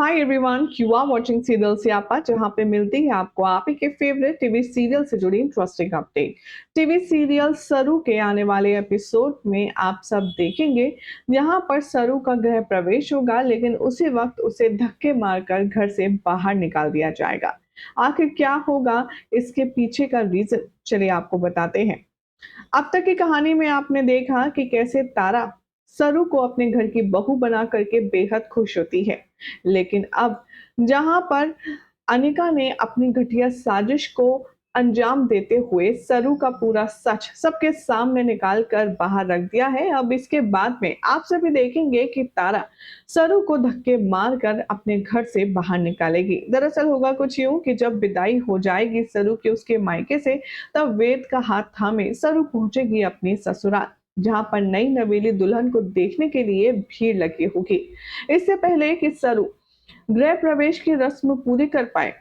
Hi everyone, you are watching serial Siyapa, जहां पे मिलती है आपको आप ही के फेवरेट टीवी सीरियल से जुड़ी इंटरेस्टिंग अपडेट। टीवी सीरियल सरू के आने वाले एपिसोड में आप सब देखेंगे यहां पर सरू का गृह प्रवेश होगा, लेकिन उसी वक्त उसे धक्के मारकर घर से बाहर निकाल दिया जाएगा। आखिर क्या होगा, इसके पीछे का रीजन चलिए आपको बताते हैं। अब तक की कहानी में आपने देखा कि कैसे तारा सरू को अपने घर की बहू बना करके बेहद खुश होती है, लेकिन अब जहां पर अनिका ने अपनी घटिया साजिश को अंजाम देते हुए सरू का पूरा सच सबके सामने निकाल कर बाहर रख दिया है, अब इसके बाद में आप सभी देखेंगे कि तारा सरू को धक्के मारकर अपने घर से बाहर निकालेगी। दरअसल होगा कुछ यूं कि जब विदाई हो जाएगी सरू के उसके मायके से, तब वेद का हाथ थामे सरू पहुंचेगी अपनी ससुराल, जहां पर नई नवेली दुल्हन को देखने के लिए भीड़ लगी होगी। इससे पहले कि सरू गृह प्रवेश की रस्म पूरी कर पाए,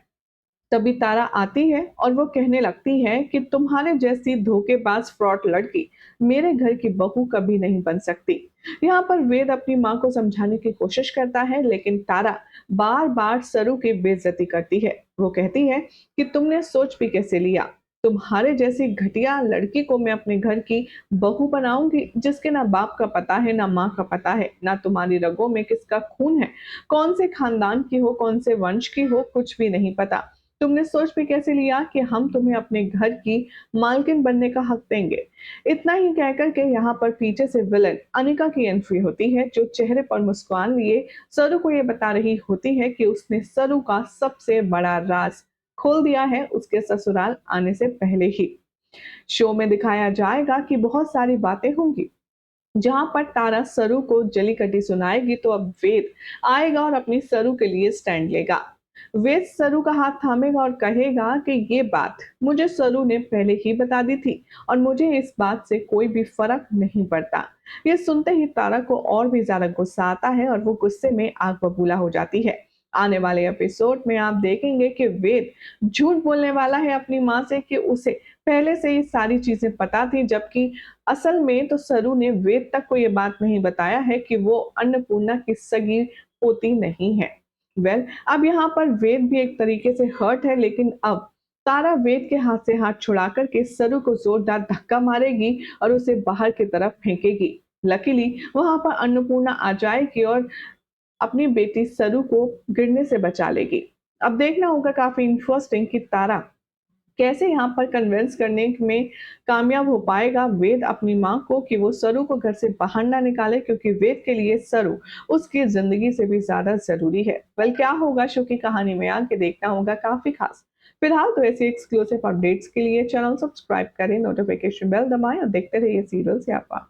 तभी तारा आती है और वो कहने लगती है कि तुम्हारे जैसी धोखेबाज फ्रॉड लड़की मेरे घर की बहू कभी नहीं बन सकती। यहाँ पर वेद अपनी माँ को समझाने की कोशिश करता है, लेकिन तारा बार बार सरू की बेइज्जती करती है। वो कहती है कि तुमने सोच भी कैसे लिया, तुम्हारे जैसी घटिया लड़की को मैं अपने घर की बहू बनाऊंगी, जिसके ना बाप का पता है ना माँ का पता है, ना तुम्हारी रगों में किसका खून है, कौन से खानदान की हो कौन से वंश की हो, कुछ भी नहीं पता। तुमने सोच भी कैसे लिया कि हम तुम्हें अपने घर की मालकिन बनने का हक देंगे। इतना ही कहकर के यहाँ पर पीछे से विलन अनिका की एंट्री होती है, जो चेहरे पर मुस्कान लिए सरू को ये बता रही होती है कि उसने सरू का सबसे बड़ा राज खोल दिया है उसके ससुराल आने से पहले ही। शो में दिखाया जाएगा कि बहुत सारी बातें होंगी, जहां पर तारा सरू को जली कटी सुनाएगी, तो अब वेद आएगा और अपनी सरू के लिए स्टैंड लेगा। वेद सरू का हाथ थामेगा और कहेगा कि ये बात मुझे सरू ने पहले ही बता दी थी और मुझे इस बात से कोई भी फर्क नहीं पड़ता। ये सुनते ही तारा को और भी ज्यादा गुस्सा आता है और वो गुस्से में आग बबूला हो जाती है। आने वाले एपिसोड में आप देखेंगे कि वेद झूठ बोलने वाला है अपनी माँ से कि उसे पहले से ही सारी चीजें पता थी, जबकि असल में तो सरू ने वेद तक को ये बात नहीं बताया है कि वो अन्नपूर्णा की सगी पोती नहीं है। अब यहाँ पर वेद भी एक तरीके से हर्ट है, लेकिन अब तारा वेद के हाथ से हाथ छुड़ा करके सरू को जोरदार धक्का मारेगी और उसे बाहर की तरफ फेंकेगी। लकीली वहां पर अन्नपूर्णा आ जाएगी और अपनी बेटी सरू को गिरने से बचा लेगी। अब देखना होगा काफी इंटरेस्टिंग कि तारा कैसे यहाँ पर कन्विंस करने में कामयाब हो पाएगा वेद अपनी माँ को कि वो सरू को घर से बाहर ना निकाले, क्योंकि वेद के लिए सरू उसकी जिंदगी से भी ज्यादा जरूरी है। क्या होगा शो की कहानी में आके देखना होगा काफी खास। फिलहाल तो ऐसे एक्सक्लूसिव अपडेट्स के लिए चैनल सब्सक्राइब करें, नोटिफिकेशन बेल दबाएं और देखते रहिए सीरियल सियापा।